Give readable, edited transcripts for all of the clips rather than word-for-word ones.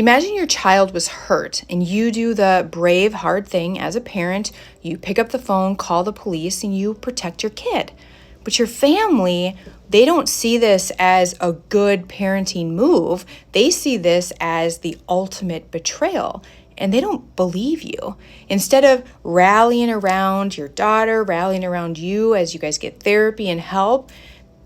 Imagine your child was hurt and you do the brave, hard thing as a parent. You pick up the phone, call the police, and you protect your kid. But your family, they don't see this as a good parenting move. They see this as the ultimate betrayal, and they don't believe you. Instead of rallying around your daughter, rallying around you as you guys get therapy and help,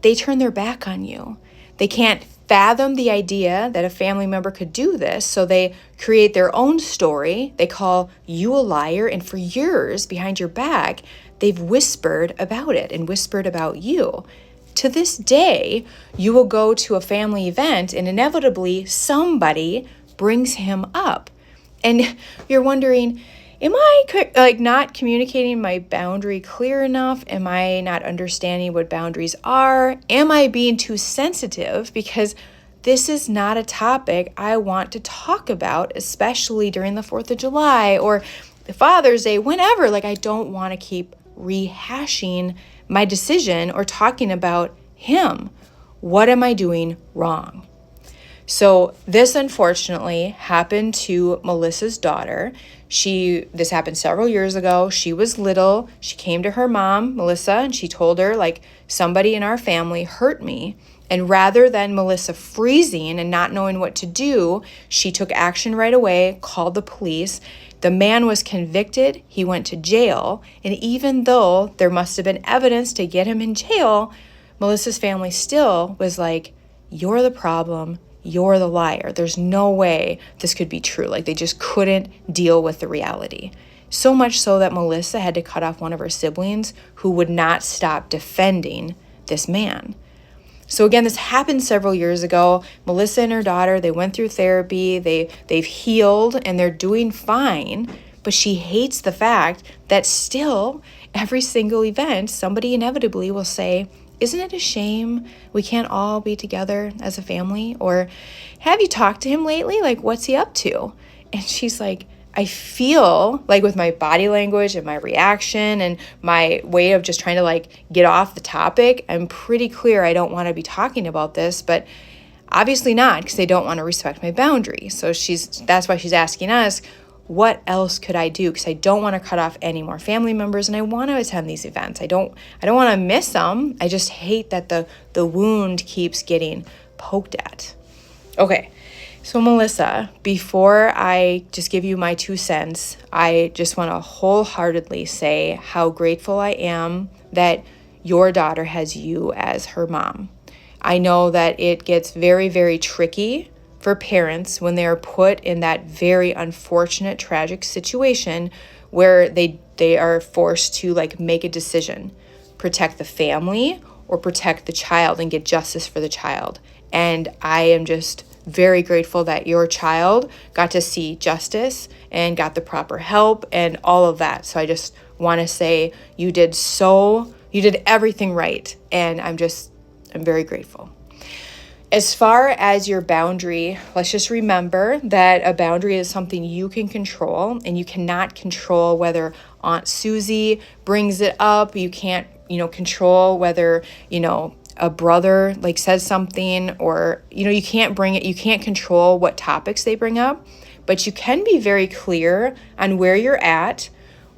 they turn their back on you. They can't fathom the idea that a family member could do this, so they create their own story. They call you a liar, and for years behind your back, they've whispered about it and whispered about you. To this day, you will go to a family event and inevitably somebody brings him up. And you're wondering, am I not communicating my boundary clear enough? Am I not understanding what boundaries are? Am I being too sensitive? Because this is not a topic I want to talk about, especially during the 4th of July or Father's Day, whenever. I don't want to keep rehashing my decision or talking about him. What am I doing wrong? So this unfortunately happened to Melissa's daughter. This happened several years ago. She was little. She came to her mom, Melissa, and she told her, somebody in our family hurt me. And rather than Melissa freezing and not knowing what to do, she took action right away, called the police. The man was convicted. He went to jail. And even though there must have been evidence to get him in jail, Melissa's family still was like, you're the problem. You're the liar. There's no way this could be true. They just couldn't deal with the reality. So much so that Melissa had to cut off one of her siblings who would not stop defending this man. So again, this happened several years ago. Melissa and her daughter, they went through therapy. They've healed and they're doing fine. But she hates the fact that still every single event, somebody inevitably will say, isn't it a shame we can't all be together as a family? Or have you talked to him lately? What's he up to? And she's like, I feel with my body language and my reaction and my way of just trying to get off the topic, I'm pretty clear I don't want to be talking about this, but obviously not, because they don't want to respect my boundary. So that's why she's asking us, what else could I do? Because I don't want to cut off any more family members and I want to attend these events. I don't want to miss them. I just hate that the wound keeps getting poked at. Okay, so Melissa, before I just give you my 2 cents, I just want to wholeheartedly say how grateful I am that your daughter has you as her mom. I know that it gets very, very tricky for parents when they are put in that very unfortunate, tragic situation where they are forced to make a decision, protect the family or protect the child and get justice for the child. And I am just very grateful that your child got to see justice and got the proper help and all of that. So I just want to say you did everything right. And I'm very grateful. As far as your boundary, let's just remember that a boundary is something you can control, and you cannot control whether Aunt Susie brings it up. You can't, control whether, a brother says something, or, you can't control what topics they bring up, but you can be very clear on where you're at,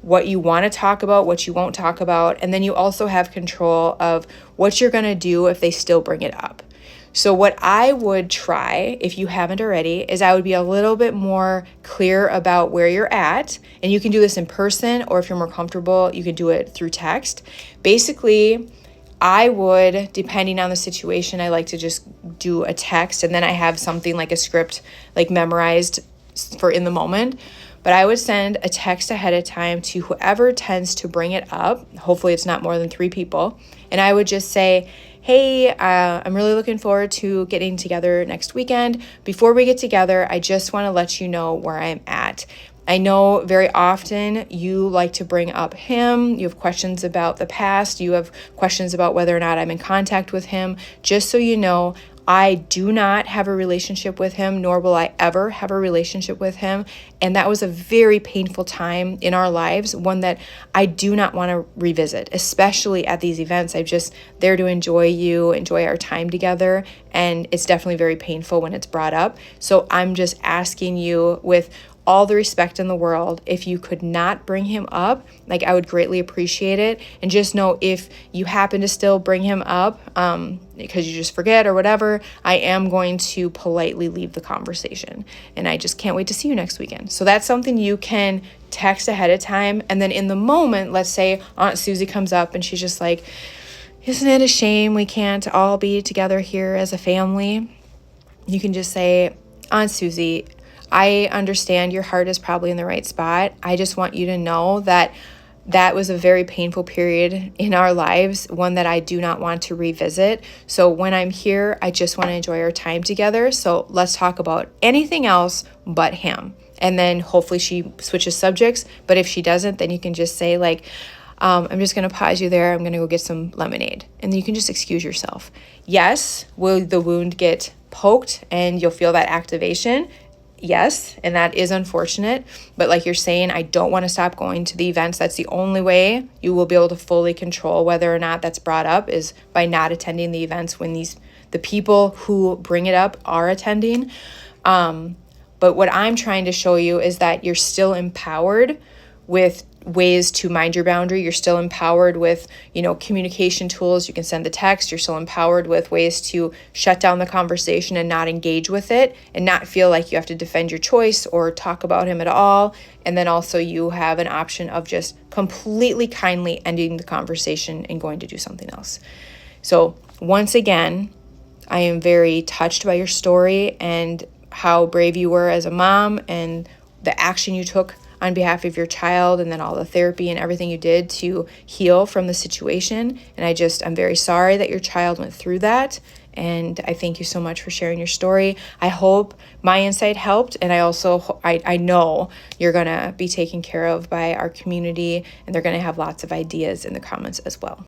what you want to talk about, what you won't talk about, and then you also have control of what you're going to do if they still bring it up. So what I would try, if you haven't already, is I would be a little bit more clear about where you're at. And you can do this in person, or if you're more comfortable, you can do it through text. Basically, I would, depending on the situation, I like to just do a text, and then I have something like a script memorized for in the moment. But I would send a text ahead of time to whoever tends to bring it up. Hopefully it's not more than 3 people. And I would just say, hey, I'm really looking forward to getting together next weekend. Before we get together, I just want to let you know where I'm at. I know very often you like to bring up him. You have questions about the past. You have questions about whether or not I'm in contact with him. Just so you know, I do not have a relationship with him, nor will I ever have a relationship with him. And that was a very painful time in our lives, one that I do not want to revisit, especially at these events. I'm just there to enjoy you, enjoy our time together. And it's definitely very painful when it's brought up. So I'm just asking you, with all the respect in the world, if you could not bring him up, like, I would greatly appreciate it. And just know, if you happen to still bring him up because you just forget or whatever, I am going to politely leave the conversation. And I just can't wait to see you next weekend. So that's something you can text ahead of time. And then in the moment, let's say Aunt Susie comes up and she's just like, isn't it a shame we can't all be together here as a family? You can just say, Aunt Susie, I understand your heart is probably in the right spot. I just want you to know that that was a very painful period in our lives, one that I do not want to revisit. So when I'm here, I just want to enjoy our time together. So let's talk about anything else but him. And then hopefully she switches subjects. But if she doesn't, then you can just say, like, I'm just going to pause you there. I'm going to go get some lemonade. And then you can just excuse yourself. Yes, will the wound get poked and you'll feel that activation? Yes, and that is unfortunate. But like you're saying, I don't want to stop going to the events. That's the only way you will be able to fully control whether or not that's brought up, is by not attending the events when the people who bring it up are attending. But what I'm trying to show you is that you're still empowered with ways to mind your boundary. You're still empowered with, communication tools. You can send the text. You're still empowered with ways to shut down the conversation and not engage with it, and not feel like you have to defend your choice or talk about him at all. And then also you have an option of just completely kindly ending the conversation and going to do something else. So once again, I am very touched by your story and how brave you were as a mom, and the action you took on behalf of your child, and then all the therapy and everything you did to heal from the situation. And I'm very sorry that your child went through that. And I thank you so much for sharing your story. I hope my insight helped. And I know you're going to be taken care of by our community, and they're going to have lots of ideas in the comments as well.